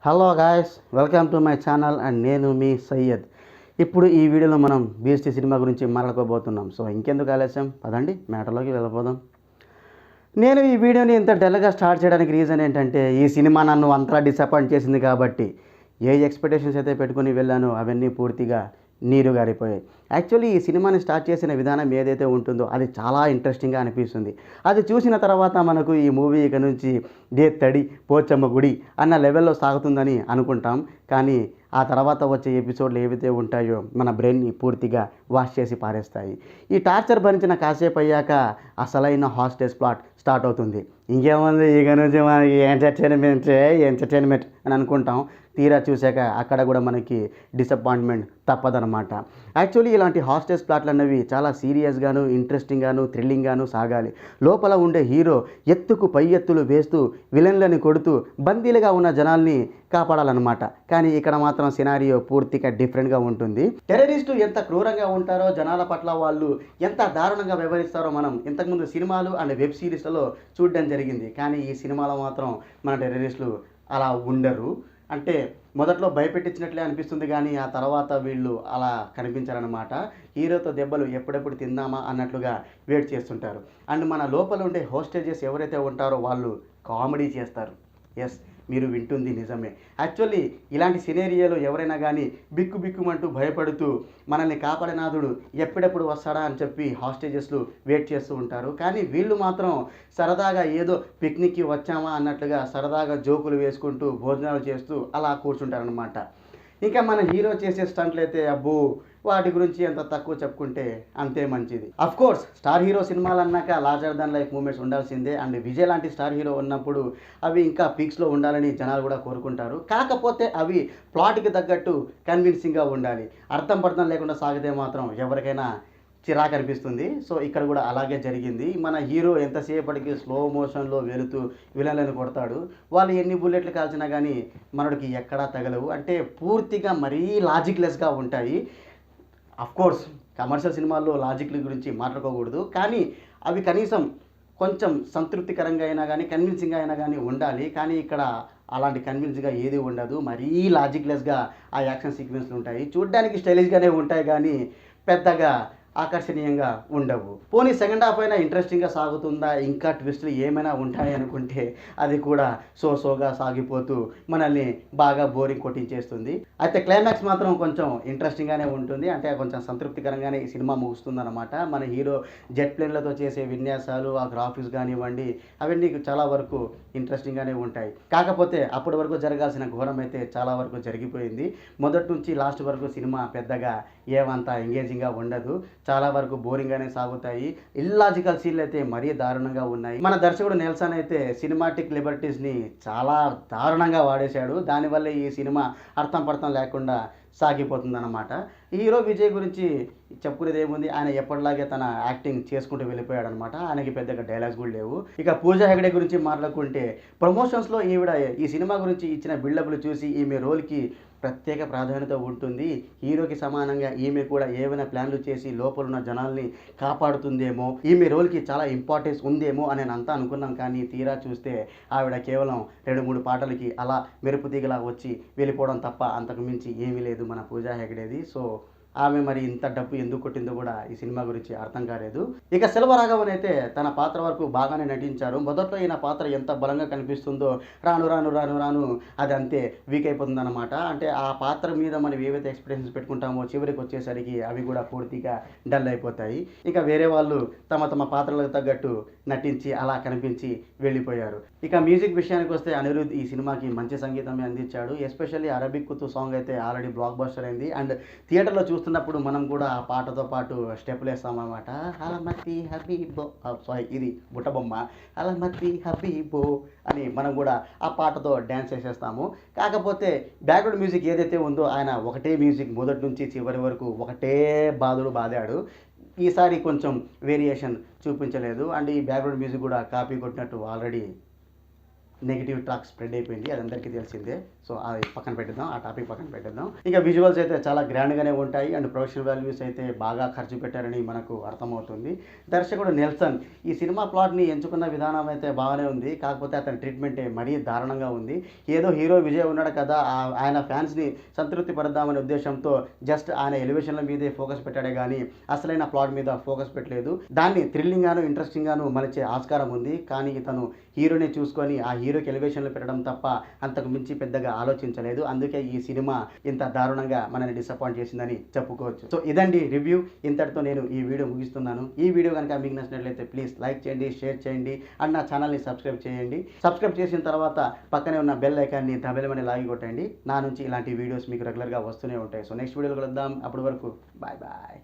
Hello guys, welcome to my channel and నేను మీ సయ్యద్. ఇప్పుడు ఈ వీడియోలో మనం బీఎస్టీ సినిమా గురించి మాట్లాడుకోబోతున్నాం. సో ఇంకెందుకు ఆలస్యం, పదండి మ్యాటర్లోకి వెళ్ళిపోదాం. నేను ఈ వీడియోని ఇంత డల్గా స్టార్ట్ చేయడానికి రీజన్ ఏంటంటే, ఈ సినిమా నన్ను అంతలా డిసప్పాయింట్ చేసింది కాబట్టి. ఏ ఎక్స్పెక్టేషన్స్ అయితే పెట్టుకుని వెళ్ళానో అవన్నీ పూర్తిగా నీరు గారిపోయాయి. యాక్చువల్లీ ఈ సినిమాని స్టార్ట్ చేసిన విధానం ఏదైతే ఉంటుందో అది చాలా ఇంట్రెస్టింగ్గా అనిపిస్తుంది. అది చూసిన తర్వాత మనకు ఈ మూవీ ఇక నుంచి డే తడి పోచమ్మ గుడి అన్న లెవెల్లో సాగుతుందని అనుకుంటాం. కానీ ఆ తర్వాత వచ్చే ఎపిసోడ్లు ఏవైతే ఉంటాయో మన బ్రెయిన్ని పూర్తిగా వాష్ చేసి పారేస్తాయి. ఈ టార్చర్ భరించిన కాసేపు అయ్యాక అసలైన హాస్టేజ్ ప్లాట్ స్టార్ట్ అవుతుంది. ఇంకేముంది, ఇక నుంచి మనకి ఎంటర్టైన్మెంట్ అని అనుకుంటాం. తీరా చూశాక అక్కడ కూడా మనకి డిసప్పాయింట్మెంట్ తప్పదనమాట. యాక్చువల్లీ ఇలాంటి హాస్టేజ్ ప్లాట్లు అన్నవి చాలా సీరియస్గాను, ఇంట్రెస్టింగ్గాను, థ్రిల్లింగ్గాను సాగాలి. లోపల ఉండే హీరో ఎత్తుకు పై ఎత్తులు వేస్తూ విలన్లని కొడుతూ బందీలుగా ఉన్న జనాల్ని కాపాడాలన్నమాట. కానీ ఇక్కడ మాత్రం సినారియో పూర్తిగా డిఫరెంట్గా ఉంటుంది. టెర్రరిస్టు ఎంత క్రూరంగా ఉంటారో, జనాల పట్ల వాళ్ళు ఎంత దారుణంగా వ్యవహరిస్తారో మనం ఇంతకుముందు సినిమాలు అండ్ వెబ్ సిరీస్లలో చూడడం జరిగింది. కానీ ఈ సినిమాలో మాత్రం మన టెర్రరిస్టులు అలా ఉండరు. అంటే మొదట్లో భయపెట్టించినట్లే అనిపిస్తుంది, కానీ ఆ తర్వాత వీళ్ళు అలా కనిపించారనమాట. హీరోతో దెబ్బలు ఎప్పుడెప్పుడు తిందామా అన్నట్లుగా వెయిట్ చేస్తుంటారు. అండ్ మన లోపల ఉండే హోస్టేజెస్ ఎవరైతే ఉంటారో వాళ్ళు కామెడీ చేస్తారు. ఎస్, మీరు వింటుంది నిజమే. యాక్చువల్లీ ఇలాంటి సినేరియోలో ఎవరైనా కానీ బిక్కుమంటూ భయపడుతూ మనల్ని కాపాడనాథుడు ఎప్పుడెప్పుడు వస్తాడా అని చెప్పి హాస్టేజెస్లు వెయిట్ చేస్తూ ఉంటారు. కానీ వీళ్ళు మాత్రం సరదాగా ఏదో పిక్నిక్కి వచ్చామా అన్నట్లుగా సరదాగా జోకులు వేసుకుంటూ భోజనాలు చేస్తూ అలా కూర్చుంటారనమాట. ఇంకా మన హీరో చేసే స్టంట్లు అయితే అబ్బో, వాటి గురించి ఎంత తక్కువ చెప్పుకుంటే అంతే మంచిది. అఫ్ కోర్స్ స్టార్ హీరో సినిమాలు అన్నాక లార్జర్ దాన్ లైఫ్ మూమెంట్స్ ఉండాల్సిందే. అండ్ విజయ్ లాంటి స్టార్ హీరో ఉన్నప్పుడు అవి ఇంకా పీక్స్లో ఉండాలని జనాలు కూడా కోరుకుంటారు. కాకపోతే అవి ప్లాట్కి తగ్గట్టు కన్విన్సింగ్గా ఉండాలి. అర్థం పర్థం లేకుండా సాగితే మాత్రం ఎవరికైనా చిరాకు అనిపిస్తుంది. సో ఇక్కడ కూడా అలాగే జరిగింది. మన హీరో ఎంతసేపటికి స్లో మోషన్లో వెళుతూ విలన్లను కొడతాడు. వాళ్ళు ఎన్ని బుల్లెట్లు కాల్చినా కానీ మనడికి ఎక్కడా తగలవు. అంటే పూర్తిగా మరీ లాజిక్లెస్గా ఉంటాయి. కోర్స్ కమర్షియల్ సినిమాల్లో లాజిక్ల గురించి మాట్లాడుకోకూడదు, కానీ అవి కనీసం కొంచెం సంతృప్తికరంగా అయినా కానీ కన్విన్సింగ్గా అయినా కానీ ఉండాలి. కానీ ఇక్కడ అలాంటి కన్విన్స్గా ఏది ఉండదు. మరీ లాజిక్లెస్గా ఆ యాక్షన్ సీక్వెన్స్లు ఉంటాయి. చూడ్డానికి స్టైలిష్గానే ఉంటాయి కానీ పెద్దగా ఆకర్షణీయంగా ఉండవు. పోనీ సెకండ్ హాఫ్ అయినా ఇంట్రెస్టింగ్గా సాగుతుందా, ఇంకా ట్విస్టులు ఏమైనా ఉంటాయి అనుకుంటే అది కూడా సోగా సాగిపోతూ మనల్ని బాగా బోరింగ్ కొట్టించేస్తుంది. అయితే క్లైమాక్స్ మాత్రం కొంచెం ఇంట్రెస్టింగ్గానే ఉంటుంది. అంటే కొంచెం సంతృప్తికరంగానే ఈ సినిమా ముగుస్తుందన్నమాట. మన హీరో జెట్ ప్లేన్లతో చేసే విన్యాసాలు, ఆ గ్రాఫిక్స్ కానివ్వండి, అవన్నీ చాలా వరకు ఇంట్రెస్టింగ్గానే ఉంటాయి. కాకపోతే అప్పటి వరకు జరగాల్సిన ఘోరం అయితే చాలా వరకు జరిగిపోయింది. మొదటి నుంచి లాస్ట్ వరకు సినిమా పెద్దగా ఏమంతా ఎంగేజింగ్గా ఉండదు. చాలా వరకు బోరింగ్గానే సాగుతాయి. ఇల్లాజికల్ సీన్లు అయితే మరీ దారుణంగా ఉన్నాయి. మన దర్శకుడు నెల్సన్ అయితే సినిమాటిక్ లిబర్టీస్ని చాలా దారుణంగా వాడేశాడు. దానివల్లే ఈ సినిమా అర్థం పర్థం లేకుండా సాగిపోతుందన్నమాట. హీరో విజయ్ గురించి చెప్పుకునేది ఏముంది, ఆయన ఎప్పటిలాగే తన యాక్టింగ్ చేసుకుంటూ వెళ్ళిపోయాడు అనమాట. ఆయనకి పెద్దగా డైలాగ్స్ కూడా లేవు. ఇక పూజా హెగ్డే గురించి మాట్లాడుకుంటే ప్రమోషన్స్లో ఈవిడ ఈ సినిమా గురించి ఇచ్చిన బిల్డప్లు చూసి ఈమె రోల్కి ప్రత్యేక ప్రాధాన్యత ఉంటుంది. హీరోకి సమానంగా ఈమె కూడా ఏమైనా ప్లాన్లు చేసి లోపల ఉన్న జనాల్ని కాపాడుతుందేమో, ఈమె రోల్కి చాలా ఇంపార్టెన్స్ ఉందేమో అని అంతా అనుకున్నాం. కానీ తీరా చూస్తే ఆవిడ కేవలం 2-3 పాటలకి అలా మెరుపు తీగలా వచ్చి వెళ్ళిపోవడం తప్ప అంతకు మించి ఏమీ లేదు మన పూజా హెగ్డేది. సో ఆమె మరి ఇంత డబ్బు ఎందుకు కొట్టిందో కూడా ఈ సినిమా గురించి అర్థం కాలేదు. ఇక సెల్వరాఘవన్ అయితే తన పాత్ర వరకు బాగానే నటించారు. మొదట్లో ఈయన పాత్ర ఎంత బలంగా కనిపిస్తుందో రాను రాను రాను రాను అది అంతే వీక్ అయిపోతుంది అనమాట. అంటే ఆ పాత్ర మీద మనం ఏవైతే ఎక్స్పెక్టేషన్స్ పెట్టుకుంటామో చివరికి వచ్చేసరికి అవి కూడా పూర్తిగా డల్ అయిపోతాయి. ఇక వేరే వాళ్ళు తమ తమ పాత్రలకు తగ్గట్టు నటించి అలా కనిపించి వెళ్ళిపోయారు. ఇక మ్యూజిక్ విషయానికి వస్తే అనిరుద్ ఈ సినిమాకి మంచి సంగీతమే అందించాడు. ఎస్పెషల్లీ అరబిక్ కుతు సాంగ్ అయితే ఆల్రెడీ బ్లాక్ బస్టర్ అయింది. అండ్ థియేటర్లో చూస్తున్నప్పుడు మనం కూడా ఆ పాటతో పాటు స్టెప్పులు వేస్తామన్నమాట. అలమతి హబీబో, సారీ ఇది బుట్టబొమ్మ, అలమతి హబీబో అని మనం కూడా ఆ పాటతో డ్యాన్స్ చేసేస్తాము. కాకపోతే బ్యాక్గ్రౌండ్ మ్యూజిక్ ఏదైతే ఉందో ఆయన ఒకటే మ్యూజిక్ మొదటి నుంచి చివరి వరకు ఒకటే బాదాడు. ఈసారి కొంచెం వేరియేషన్ చూపించలేదు. అండ్ ఈ బ్యాక్గ్రౌండ్ మ్యూజిక్ కూడా కాపీ కొట్టినట్టు ఆల్రెడీ నెగిటివ్ టాక్ స్ప్రెడ్ అయిపోయింది, అది అందరికీ తెలిసిందే. సో అది పక్కన పెట్టేద్దాం, ఆ టాపిక్ పక్కన పెట్టేద్దాం. ఇంకా విజువల్స్ అయితే చాలా గ్రాండ్గానే ఉంటాయి అండ్ ప్రొడక్షన్ వాల్యూస్ అయితే బాగా ఖర్చు పెట్టారని మనకు అర్థమవుతుంది. దర్శకుడు నెల్సన్ ఈ సినిమా ప్లాట్ని ఎంచుకున్న విధానం అయితే బాగానే ఉంది, కాకపోతే అతని ట్రీట్మెంటే మరీ దారుణంగా ఉంది. ఏదో హీరో విజయ్ ఉన్నాడు కదా, ఆయన ఫ్యాన్స్ని సంతృప్తి పడదామనే ఉద్దేశంతో జస్ట్ ఆయన ఎలివేషన్ల మీదే ఫోకస్ పెట్టాడే కానీ అసలైన ప్లాట్ మీద ఫోకస్ పెట్టలేదు. దాన్ని థ్రిల్లింగ్గాను ఇంట్రెస్టింగ్గాను మలిచే ఆస్కారం ఉంది, కానీ ఇతను హీరోని చూసుకొని ఆ హీరోకి ఎలివేషన్లు పెట్టడం తప్ప అంతకు మించి పెద్దగా ఆలోచించలేదు. అందుకే ఈ సినిమా ఇంత దారుణంగా మనల్ని డిసప్పాయింట్ చేసిందని చెప్పుకోవచ్చు. సో ఇదండి రివ్యూ, ఇంతటితో నేను ఈ వీడియో ముగిస్తున్నాను. ఈ వీడియో కనుక మీకు నచ్చినట్లయితే ప్లీజ్ లైక్ చేయండి, షేర్ చేయండి అండ్ నా ఛానల్ని సబ్స్క్రైబ్ చేయండి. సబ్స్క్రైబ్ చేసిన తర్వాత పక్కనే ఉన్న బెల్ ఐకాన్ని దబెలమని లాగి కొట్టండి. నా నుంచి ఇలాంటి వీడియోస్ మీకు రెగ్యులర్గా వస్తూనే ఉంటాయి. సో నెక్స్ట్ వీడియోలో కలుద్దాం, అప్పటి వరకు బాయ్ బాయ్.